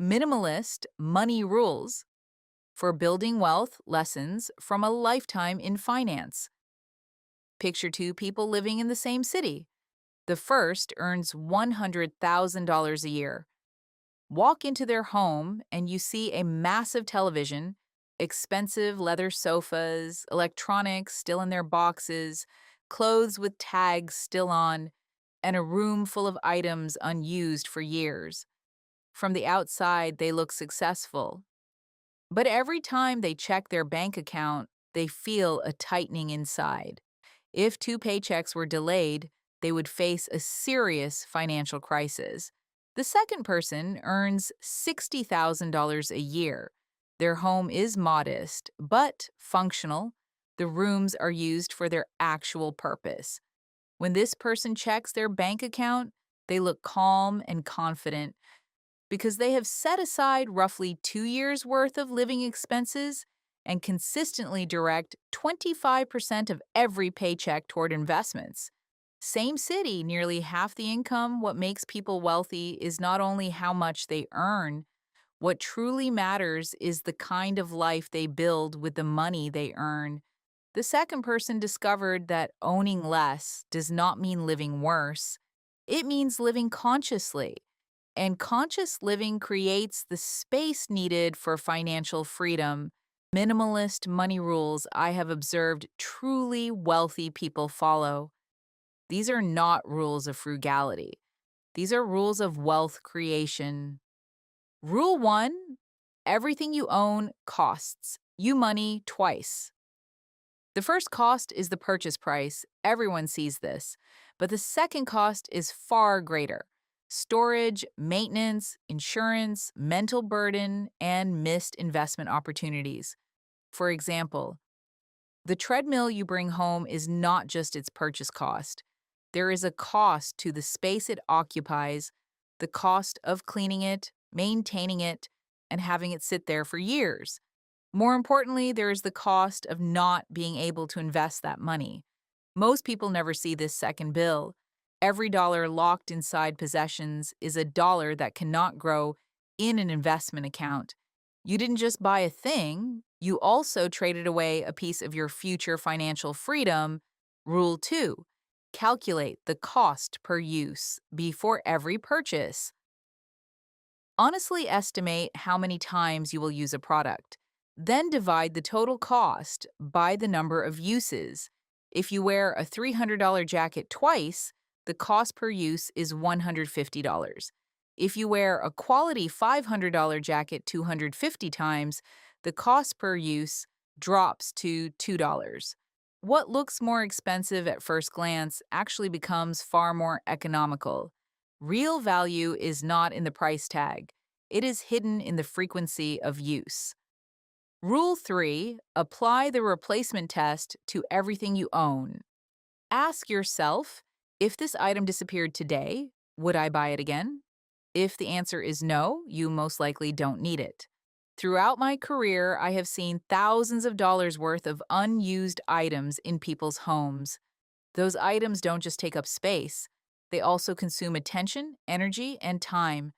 Minimalist money rules for building wealth lessons from a lifetime in finance. Picture two people living in the same city. The first earns $100,000 a year. Walk into their home and you see a massive television, expensive leather sofas, electronics still in their boxes, clothes with tags still on, and a room full of items unused for years. From the outside, they look successful. But every time they check their bank account, they feel a tightening inside. If two paychecks were delayed, they would face a serious financial crisis. The second person earns $60,000 a year. Their home is modest, but functional. The rooms are used for their actual purpose. When this person checks their bank account, they look calm and confident because they have set aside roughly 2 years' worth of living expenses and consistently direct 25% of every paycheck toward investments. Same city, nearly half the income. What makes people wealthy is not only how much they earn, what truly matters is the kind of life they build with the money they earn. The second person discovered that owning less does not mean living worse. It means living consciously, and conscious living creates the space needed for financial freedom. Minimalist money rules I have observed truly wealthy people follow. These are not rules of frugality. These are rules of wealth creation. Rule 1: everything you own costs you money twice. The first cost is the purchase price. Everyone sees this. But the second cost is far greater: storage, maintenance, insurance, mental burden, and missed investment opportunities. For example, the treadmill you bring home is not just its purchase cost. There is a cost to the space it occupies, the cost of cleaning it, maintaining it, and having it sit there for years. More importantly, there is the cost of not being able to invest that money. Most people never see this second bill. Every dollar locked inside possessions is a dollar that cannot grow in an investment account. You didn't just buy a thing, you also traded away a piece of your future financial freedom. Rule 2: calculate the cost per use before every purchase. Honestly estimate how many times you will use a product. Then divide the total cost by the number of uses. If you wear a $300 jacket twice, the cost per use is $150. If you wear a quality $500 jacket 250 times, the cost per use drops to $2. What looks more expensive at first glance actually becomes far more economical. Real value is not in the price tag. It is hidden in the frequency of use. Rule 3: apply the replacement test to everything you own. Ask yourself, if this item disappeared today, would I buy it again? If the answer is no, you most likely don't need it. Throughout my career, I have seen thousands of dollars worth of unused items in people's homes. Those items don't just take up space, they also consume attention, energy, and time.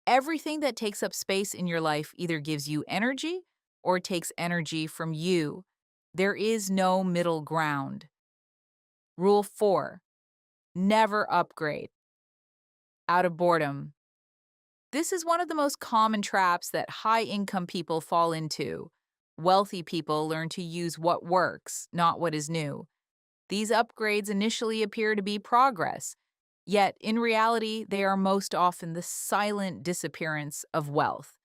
Everything that takes up space in your life either gives you energy or takes energy from you. There is no middle ground. Rule 4: never upgrade out of boredom. This is one of the most common traps that high income people fall into. Wealthy people learn to use what works, not what is new. These upgrades initially appear to be progress, yet in reality, they are most often the silent disappearance of wealth.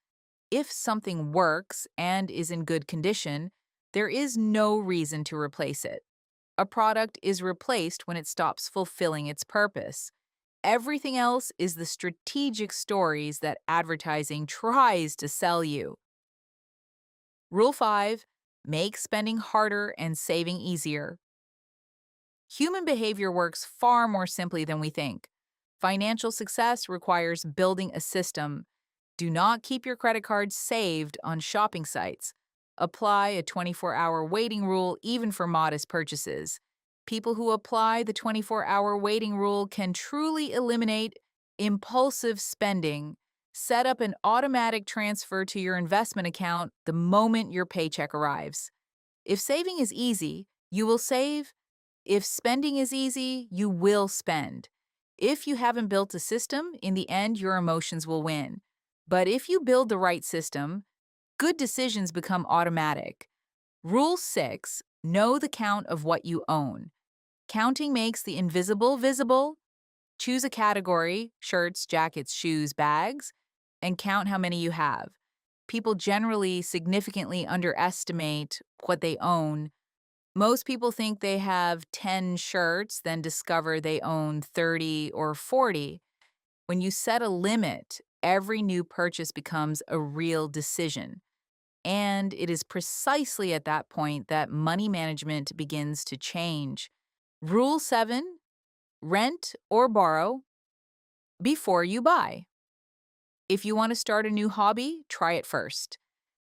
If something works and is in good condition, there is no reason to replace it. A product is replaced when it stops fulfilling its purpose. Everything else is the strategic stories that advertising tries to sell you. Rule 5: make spending harder and saving easier. Human behavior works far more simply than we think. Financial success requires building a system. Do not keep your credit cards saved on shopping sites. Apply a 24-hour waiting rule even for modest purchases. People who apply the 24-hour waiting rule can truly eliminate impulsive spending. Set up an automatic transfer to your investment account the moment your paycheck arrives. If saving is easy, you will save. If spending is easy, you will spend. If you haven't built a system, in the end, your emotions will win. But if you build the right system, good decisions become automatic. Rule 6: know the count of what you own. Counting makes the invisible visible. Choose a category: shirts, jackets, shoes, bags, and count how many you have. People generally significantly underestimate what they own. Most people think they have 10 shirts, then discover they own 30 or 40. When you set a limit, every new purchase becomes a real decision. And it is precisely at that point that money management begins to change. Rule 7: rent or borrow before you buy. If you want to start a new hobby, try it first.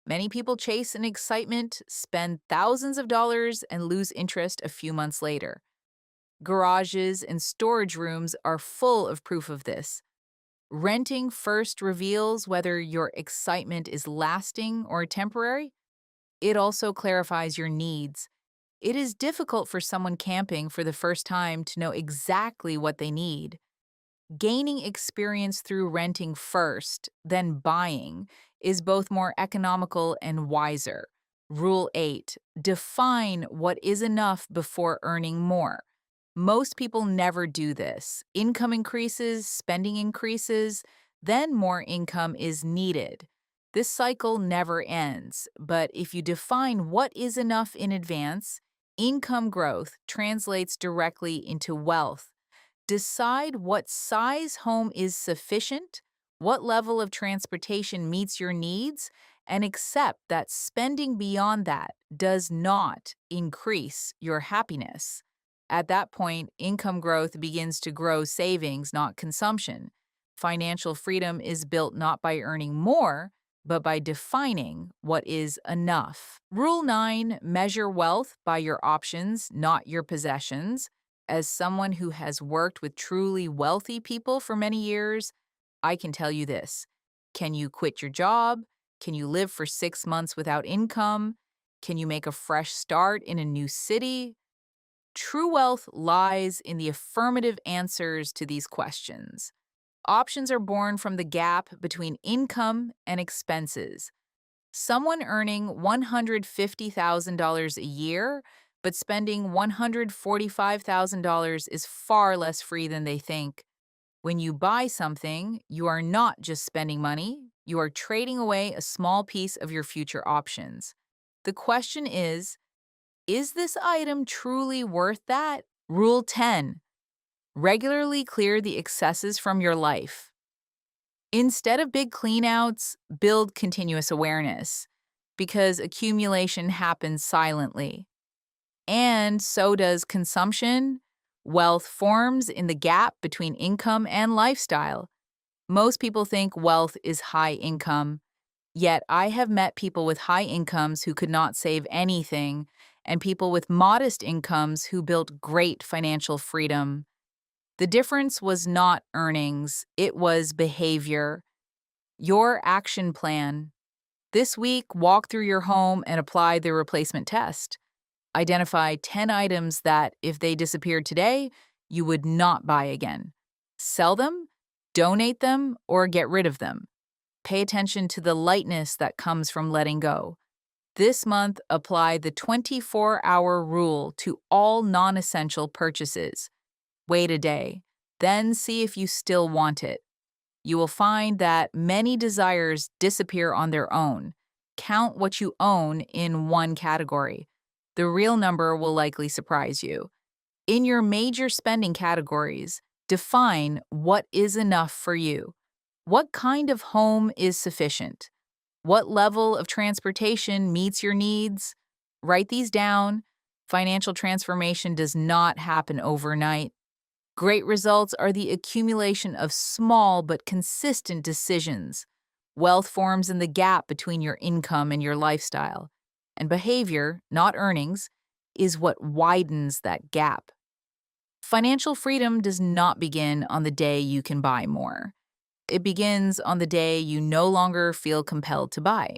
Many people chase an excitement, spend thousands of dollars, and lose interest a few months later. Garages and storage rooms are full of proof of this. Renting first reveals whether your excitement is lasting or temporary. It also clarifies your needs. It is difficult for someone camping for the first time to know exactly what they need. Gaining experience through renting first, then buying, is both more economical and wiser. Rule 8: define what is enough before earning more. Most people never do this. Income increases, spending increases, then more income is needed. This cycle never ends, but if you define what is enough in advance, income growth translates directly into wealth. Decide what size home is sufficient, what level of transportation meets your needs, and accept that spending beyond that does not increase your happiness. At that point, income growth begins to grow savings, not consumption. Financial freedom is built not by earning more, but by defining what is enough. Rule 9: measure wealth by your options, not your possessions. As someone who has worked with truly wealthy people for many years, I can tell you this. Can you quit your job? Can you live for 6 months without income? Can you make a fresh start in a new city? True wealth lies in the affirmative answers to these questions. Options are born from the gap between income and expenses. Someone earning $150,000 a year but spending $145,000 is far less free than they think. When you buy something, you are not just spending money, you are trading away a small piece of your future options. The question is this item truly worth that? Rule 10: regularly clear the excesses from your life. Instead of big cleanouts, build continuous awareness, because accumulation happens silently. And so does consumption. Wealth forms in the gap between income and lifestyle. Most people think wealth is high income, yet I have met people with high incomes who could not save anything, and people with modest incomes who built great financial freedom. The difference was not earnings, it was behavior. Your action plan. This week, walk through your home and apply the replacement test. Identify 10 items that, if they disappeared today, you would not buy again. Sell them, donate them, or get rid of them. Pay attention to the lightness that comes from letting go. This month, apply the 24-hour rule to all non-essential purchases. Wait a day, then see if you still want it. You will find that many desires disappear on their own. Count what you own in one category. The real number will likely surprise you. In your major spending categories, define what is enough for you. What kind of home is sufficient? What level of transportation meets your needs? Write these down. Financial transformation does not happen overnight. Great results are the accumulation of small but consistent decisions. Wealth forms in the gap between your income and your lifestyle. And behavior, not earnings, is what widens that gap. Financial freedom does not begin on the day you can buy more. It begins on the day you no longer feel compelled to buy.